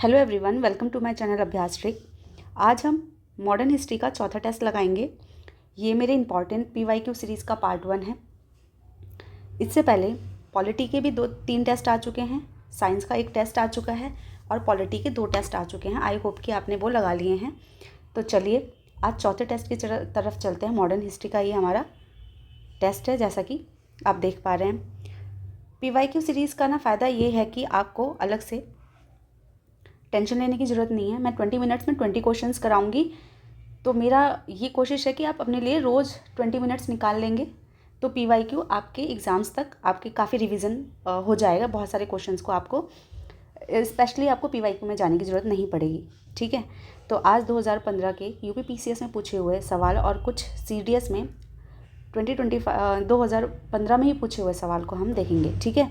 Hello everyone, welcome to my channel Abhyas trick. आज हम modern history का चौथा टेस्ट लगाएंगे। ये मेरे इंपॉर्टेंट पीवाईक्यू सीरीज़ का पार्ट 1 है। इससे पहले पॉलिटी के भी 2-3 टेस्ट आ चुके हैं, साइंस का एक टेस्ट आ चुका है और पॉलिटी के 2 टेस्ट आ चुके हैं। आई होप कि आपने वो लगा लिए हैं। तो चलिए आज चौथे टेस्ट की तरफ चलते हैं। मॉडर्न हिस्ट्री का ये हमारा टेस्ट है, जैसा कि आप देख पा रहे हैं। पीवाईक्यू सीरीज़ का ना फ़ायदा ये है कि आपको अलग से टेंशन लेने की ज़रूरत नहीं है। मैं 20 मिनट्स में 20 क्वेश्चंस कराऊंगी। तो मेरा ये कोशिश है कि आप अपने लिए रोज़ 20 मिनट्स निकाल लेंगे तो पीवाईक्यू आपके एग्ज़ाम्स तक आपके काफ़ी रिवीजन हो जाएगा। बहुत सारे क्वेश्चंस को आपको स्पेशली आपको पीवाईक्यू में जाने की ज़रूरत नहीं पड़ेगी। ठीक है, तो आज 2015 के यूपी पीसीएस में पूछे हुए सवाल और कुछ सीडीएस में 2015 में ही पूछे हुए सवाल को हम देखेंगे। ठीक है,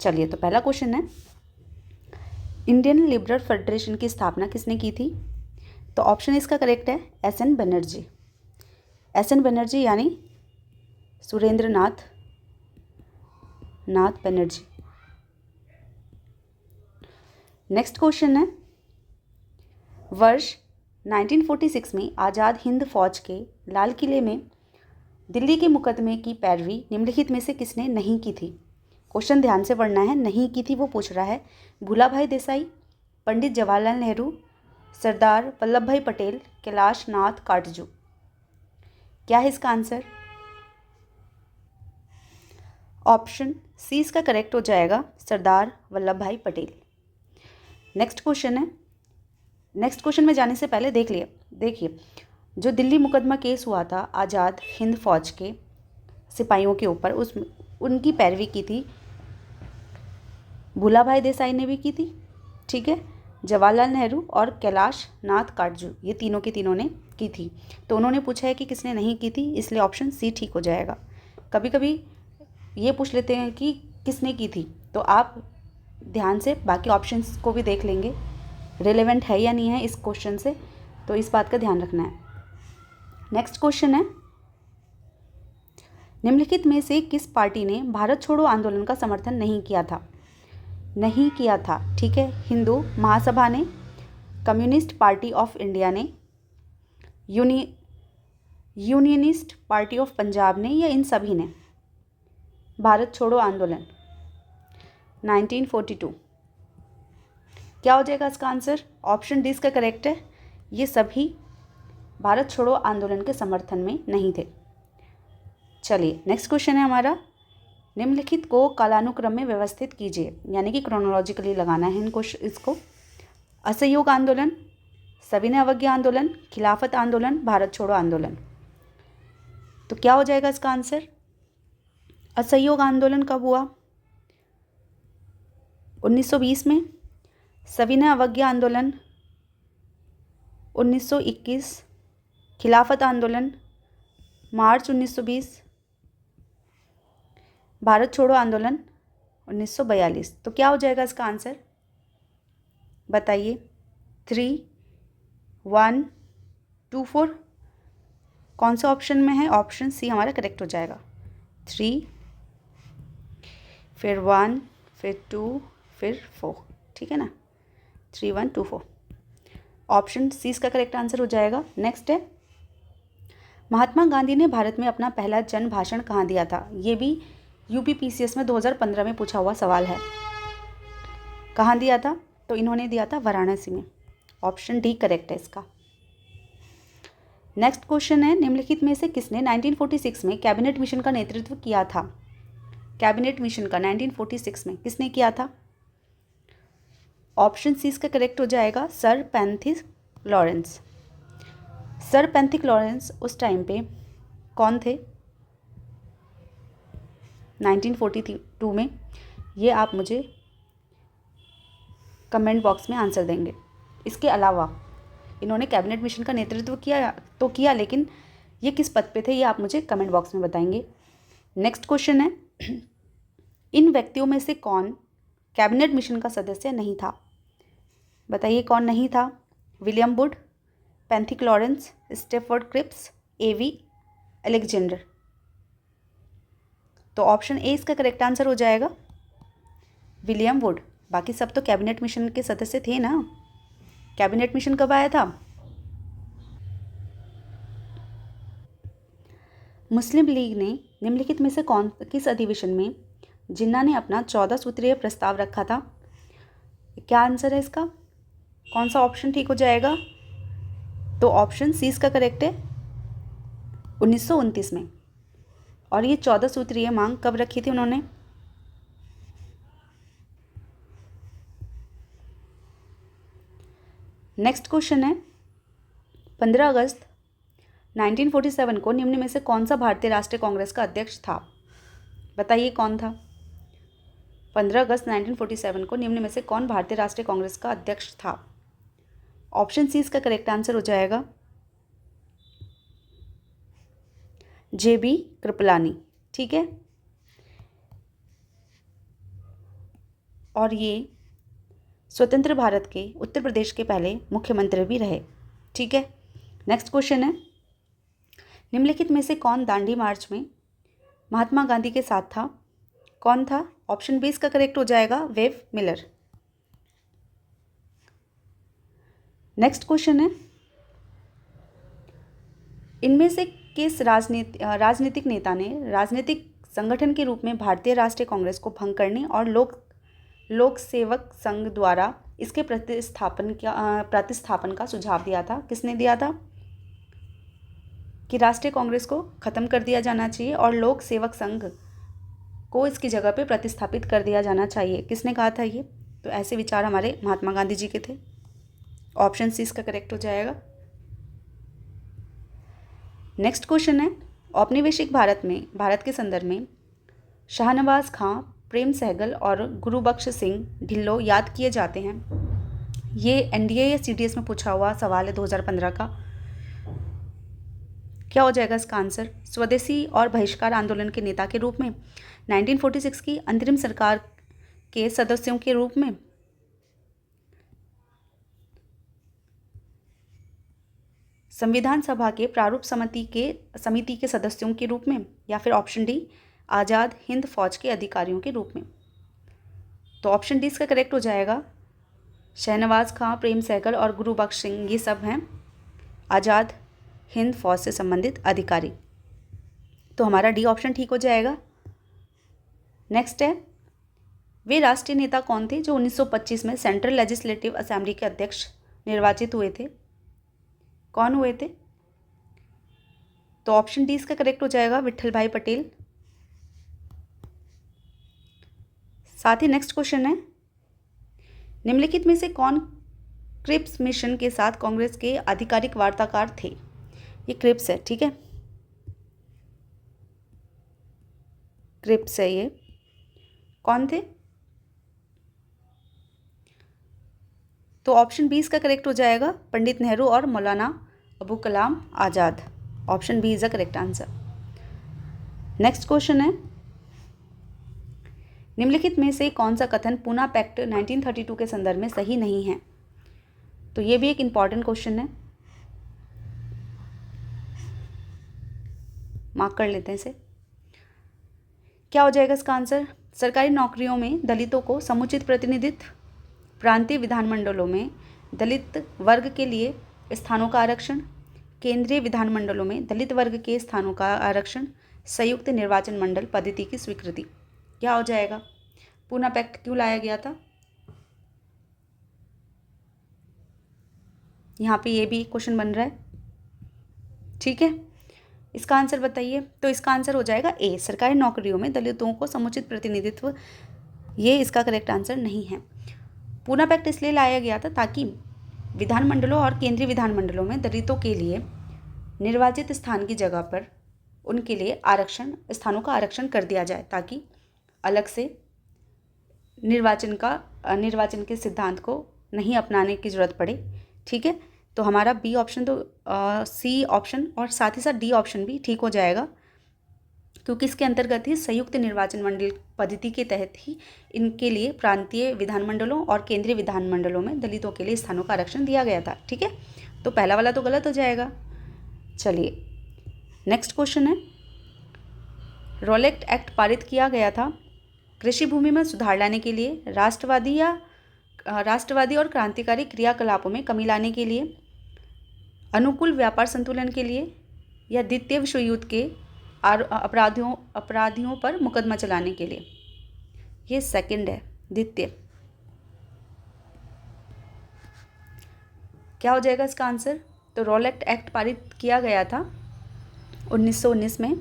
चलिए। तो पहला क्वेश्चन है, इंडियन लिबरल फेडरेशन की स्थापना किसने की थी? तो ऑप्शन इसका करेक्ट है एस.एन. बनर्जी। एस.एन. बनर्जी यानी सुरेंद्र नाथ बनर्जी। नेक्स्ट क्वेश्चन है, वर्ष 1946 में आज़ाद हिंद फौज के लाल किले में दिल्ली के मुकदमे की पैरवी निम्नलिखित में से किसने नहीं की थी? क्वेश्चन ध्यान से पढ़ना है। नहीं की थी वो पूछ रहा है। भूला भाई देसाई, पंडित जवाहरलाल नेहरू, सरदार वल्लभ भाई पटेल, कैलाश नाथ काटजू। क्या है इसका आंसर? ऑप्शन सी इसका करेक्ट हो जाएगा, सरदार वल्लभ भाई पटेल। नेक्स्ट क्वेश्चन है, नेक्स्ट क्वेश्चन में जाने से पहले देखिए जो दिल्ली मुकदमा केस हुआ था आज़ाद हिंद फौज के सिपाहियों के ऊपर, उनकी पैरवी की थी भूला भाई देसाई ने भी की थी। ठीक है, जवाहरलाल नेहरू और कैलाश नाथ काटजू, ये तीनों के तीनों ने की थी। तो उन्होंने पूछा है कि किसने नहीं की थी, इसलिए ऑप्शन सी ठीक हो जाएगा। कभी कभी ये पूछ लेते हैं कि किसने की थी, तो आप ध्यान से बाकी ऑप्शंस को भी देख लेंगे, रिलेवेंट है या नहीं है इस क्वेश्चन से, तो इस बात का ध्यान रखना है। नेक्स्ट क्वेश्चन है, निम्नलिखित में से किस पार्टी ने भारत छोड़ो आंदोलन का समर्थन नहीं किया था? ठीक है, हिंदू महासभा ने, कम्युनिस्ट पार्टी ऑफ इंडिया ने, यूनियनिस्ट पार्टी ऑफ पंजाब ने, या इन सभी ने? भारत छोड़ो आंदोलन 1942। क्या हो जाएगा इसका आंसर? ऑप्शन डी इसका करेक्ट है। ये सभी भारत छोड़ो आंदोलन के समर्थन में नहीं थे। चलिए नेक्स्ट क्वेश्चन है हमारा, निम्नलिखित को कालानुक्रम में व्यवस्थित कीजिए, यानी कि क्रोनोलॉजिकली लगाना है इसको। असहयोग आंदोलन, सविनय अवज्ञा आंदोलन, खिलाफत आंदोलन, भारत छोड़ो आंदोलन। तो क्या हो जाएगा इसका आंसर? असहयोग आंदोलन कब हुआ? 1920 में। सविनय अवज्ञा आंदोलन 1921। खिलाफत आंदोलन मार्च 1920। भारत छोड़ो आंदोलन 1942। तो क्या हो जाएगा इसका आंसर? बताइए। 3, 1, 2, 4 कौन सा ऑप्शन में है? ऑप्शन सी हमारा करेक्ट हो जाएगा। 3, फिर 1, फिर 2, फिर 4। ठीक है ना, 3, 1, 2, 4 ऑप्शन सी इसका करेक्ट आंसर हो जाएगा। नेक्स्ट है, महात्मा गांधी ने भारत में अपना पहला जन भाषण कहाँ दिया था? ये भी यूपी पीसीएस में 2015 में पूछा हुआ सवाल है। कहाँ दिया था? तो इन्होंने दिया था वाराणसी में। ऑप्शन डी करेक्ट है इसका। नेक्स्ट क्वेश्चन है, निम्नलिखित में से किसने 1946 में कैबिनेट मिशन का नेतृत्व किया था? कैबिनेट मिशन का 1946 में किसने किया था? ऑप्शन सी इसका करेक्ट हो जाएगा, sir Pethick Lawrence. Sir Pethick Lawrence उस टाइम पे कौन थे 1942 में? ये आप मुझे कमेंट बॉक्स में आंसर देंगे। इसके अलावा इन्होंने कैबिनेट मिशन का नेतृत्व किया, लेकिन ये किस पद पे थे ये आप मुझे कमेंट बॉक्स में बताएंगे। नेक्स्ट क्वेश्चन है, इन व्यक्तियों में से कौन कैबिनेट मिशन का सदस्य नहीं था? बताइए कौन नहीं था? William Wood, Pethick Lawrence, Stafford Cripps, A V Alexander. तो ऑप्शन ए इसका करेक्ट आंसर हो जाएगा, विलियम वुड। बाकी सब तो कैबिनेट मिशन के सदस्य थे ना। कैबिनेट मिशन कब आया था? मुस्लिम लीग ने निम्नलिखित में से किस अधिवेशन में जिन्ना ने अपना 14 सूत्रीय प्रस्ताव रखा था? क्या आंसर है इसका? कौन सा ऑप्शन ठीक हो जाएगा? तो ऑप्शन सी इसका करेक्ट है, 1929 में। और ये 14 सूत्रीय मांग कब रखी थी उन्होंने? नेक्स्ट क्वेश्चन है, 15 अगस्त 1947 को निम्न में से कौन सा भारतीय राष्ट्रीय कांग्रेस का अध्यक्ष था? बताइए कौन था? 15 अगस्त 1947 को निम्न में से कौन भारतीय राष्ट्रीय कांग्रेस का अध्यक्ष था? ऑप्शन सी इसका करेक्ट आंसर हो जाएगा, JB कृपलानी। ठीक है, और ये स्वतंत्र भारत के उत्तर प्रदेश के पहले मुख्यमंत्री भी रहे। ठीक है, नेक्स्ट क्वेश्चन है, निम्नलिखित में से कौन दांडी मार्च में महात्मा गांधी के साथ था? कौन था? ऑप्शन बी इसका करेक्ट हो जाएगा, वेव मिलर। नेक्स्ट क्वेश्चन है, इनमें से किस राजनीतिक नेता ने राजनीतिक संगठन के रूप में भारतीय राष्ट्रीय कांग्रेस को भंग करने और लोक सेवक संघ द्वारा इसके प्रतिस्थापन का सुझाव दिया था? किसने दिया था कि राष्ट्रीय कांग्रेस को ख़त्म कर दिया जाना चाहिए और लोक सेवक संघ को इसकी जगह पे प्रतिस्थापित कर दिया जाना चाहिए? किसने कहा था ये? तो ऐसे विचार हमारे महात्मा गांधी जी के थे। ऑप्शन सी इसका करेक्ट हो जाएगा। नेक्स्ट क्वेश्चन है, औपनिवेशिक भारत के संदर्भ में शाहनवाज खां, प्रेम सहगल और गुरुबख्श सिंह ढिल्लों याद किए जाते हैं। ये NDA या CDS में पूछा हुआ सवाल है 2015 का। क्या हो जाएगा इसका आंसर? स्वदेशी और बहिष्कार आंदोलन के नेता के रूप में, 1946 की अंतरिम सरकार के सदस्यों के रूप में, संविधान सभा के प्रारूप समिति के सदस्यों के रूप में, या फिर ऑप्शन डी आज़ाद हिंद फौज के अधिकारियों के रूप में। तो ऑप्शन डी इसका करेक्ट हो जाएगा। शहनवाज खां, प्रेम सहगल और गुरुबख्श सिंह ये सब हैं आज़ाद हिंद फौज से संबंधित अधिकारी। तो हमारा डी ऑप्शन ठीक हो जाएगा। नेक्स्ट है, वे राष्ट्रीय नेता कौन थे जो 1925 में सेंट्रल लेजिस्लेटिव असेंबली के अध्यक्ष निर्वाचित हुए थे? कौन हुए थे? तो ऑप्शन डी इसका करेक्ट हो जाएगा, विट्ठल भाई पटेल। साथ ही नेक्स्ट क्वेश्चन है, निम्नलिखित में से कौन क्रिप्स मिशन के साथ कांग्रेस के आधिकारिक वार्ताकार थे? ये क्रिप्स है, ठीक है, क्रिप्स है ये। कौन थे? तो ऑप्शन बी इसका करेक्ट हो जाएगा, पंडित नेहरू और Maulana Abu Kalam Azad. Option B is a correct answer. Next question है, निम्नलिखित में से कौन सा कथन पूना पैक्ट 1932 के संदर्भ में सही नहीं है? तो ये भी एक इंपॉर्टेंट क्वेश्चन है, मार्क कर लेते हैं इसे। क्या हो जाएगा इसका आंसर? सरकारी नौकरियों में दलितों को समुचित प्रतिनिधित्व, प्रांतीय विधानमंडलों में दलित वर्ग के लिए स्थानों का आरक्षण, केंद्रीय विधानमंडलों में दलित वर्ग के स्थानों का आरक्षण, संयुक्त निर्वाचन मंडल पद्धति की स्वीकृति। क्या हो जाएगा? पूना पैक्ट क्यों लाया गया था? यहाँ पे ये भी क्वेश्चन बन रहा है, ठीक है। इसका आंसर बताइए। तो इसका आंसर हो जाएगा ए, सरकारी नौकरियों में दलितों को समुचित प्रतिनिधित्व। ये इसका करेक्ट आंसर नहीं है। पूना पैक्ट इसलिए लाया गया था ताकि विधानमंडलों और केंद्रीय विधानमंडलों में दलितों के लिए निर्वाचित स्थान की जगह पर उनके लिए स्थानों का आरक्षण कर दिया जाए, ताकि अलग से निर्वाचन के सिद्धांत को नहीं अपनाने की ज़रूरत पड़े, ठीक है। तो हमारा बी ऑप्शन, तो सी ऑप्शन और साथ ही साथ डी ऑप्शन भी ठीक हो जाएगा, क्योंकि इसके अंतर्गत ही संयुक्त निर्वाचन मंडल पद्धति के तहत ही इनके लिए प्रांतीय विधानमंडलों और केंद्रीय विधानमंडलों में दलितों के लिए स्थानों का आरक्षण दिया गया था, ठीक है। तो पहला वाला तो गलत हो जाएगा। चलिए नेक्स्ट क्वेश्चन है, रॉलेट एक्ट पारित किया गया था कृषि भूमि में सुधार लाने के लिए, राष्ट्रवादी और क्रांतिकारी क्रियाकलापों में कमी लाने के लिए, अनुकूल व्यापार संतुलन के लिए, या द्वितीय विश्व युद्ध के अपराधियों पर मुकदमा चलाने के लिए। ये सेकंड है, द्वितीय। क्या हो जाएगा इसका आंसर? तो रॉलेट एक्ट पारित किया गया था 1919 में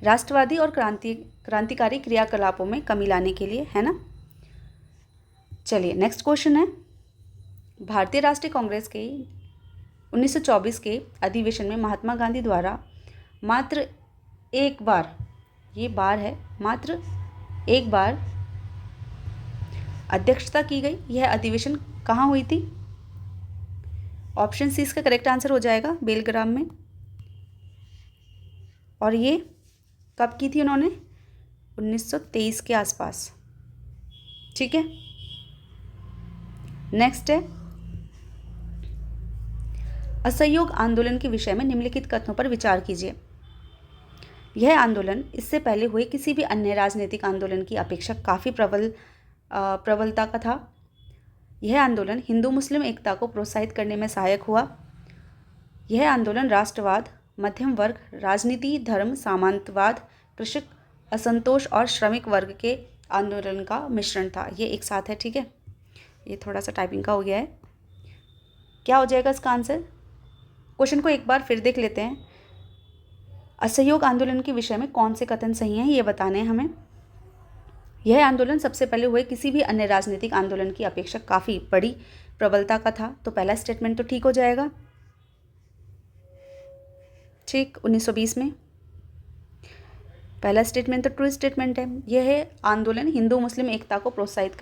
राष्ट्रवादी और क्रांतिकारी क्रियाकलापों में कमी लाने के लिए, है ना। चलिए नेक्स्ट क्वेश्चन है, भारतीय राष्ट्रीय कांग्रेस के 1924 के अधिवेशन में महात्मा गांधी द्वारा मात्र एक बार, ये बार है, मात्र एक बार अध्यक्षता की गई। यह अधिवेशन कहाँ हुई थी? ऑप्शन सी इसका करेक्ट आंसर हो जाएगा, बेलग्राम में। और ये कब की थी उन्होंने? 1923 के आसपास। ठीक है, नेक्स्ट है, असहयोग आंदोलन के विषय में निम्नलिखित कथनों पर विचार कीजिए। यह आंदोलन इससे पहले हुए किसी भी अन्य राजनीतिक आंदोलन की अपेक्षा काफ़ी प्रबलता का था। यह आंदोलन हिंदू मुस्लिम एकता को प्रोत्साहित करने में सहायक हुआ। यह आंदोलन राष्ट्रवाद, मध्यम वर्ग, राजनीति, धर्म, सामंतवाद, कृषक असंतोष और श्रमिक वर्ग के आंदोलन का मिश्रण था। ये एक साथ है, ठीक है। ये थोड़ा सा टाइपिंग का हो गया है। क्या हो जाएगा इसका आंसर? क्वेश्चन को एक बार फिर देख लेते हैं। असहयोग आंदोलन के विषय में कौन से कथन सही हैं ये बताने हैं हमें। यह आंदोलन सबसे पहले हुए किसी भी अन्य राजनीतिक आंदोलन की अपेक्षा काफ़ी बड़ी प्रबलता का था, तो पहला स्टेटमेंट तो ठीक हो जाएगा। ठीक, 1920 में पहला स्टेटमेंट तो ट्रू स्टेटमेंट है। यह आंदोलन हिंदू मुस्लिम एकता को प्रोत्साहित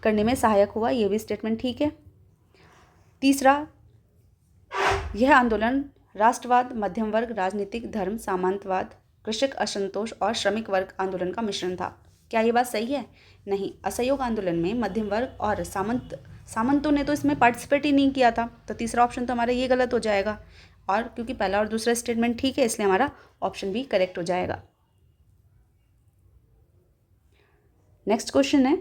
करने में सहायक हुआ, ये भी स्टेटमेंट ठीक है। तीसरा, यह आंदोलन राष्ट्रवाद, मध्यम वर्ग, राजनीतिक, धर्म, सामंतवाद, कृषक असंतोष और श्रमिक वर्ग आंदोलन का मिश्रण था। क्या ये बात सही है? नहीं, असहयोग आंदोलन में मध्यम वर्ग और सामंतों ने तो इसमें पार्टिसिपेट ही नहीं किया था, तो तीसरा ऑप्शन तो हमारा ये गलत हो जाएगा। और क्योंकि पहला और दूसरा स्टेटमेंट ठीक है, इसलिए हमारा ऑप्शन भी करेक्ट हो जाएगा। नेक्स्ट क्वेश्चन है,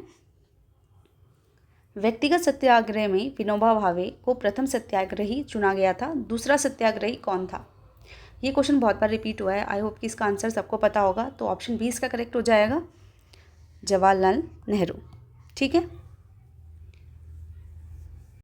व्यक्तिगत सत्याग्रह में विनोबा भावे को प्रथम सत्याग्रही चुना गया था, दूसरा सत्याग्रही कौन था? ये क्वेश्चन बहुत बार रिपीट हुआ है। आई होप कि इसका आंसर सबको पता होगा, तो ऑप्शन बी इसका करेक्ट हो जाएगा, जवाहरलाल नेहरू। ठीक है।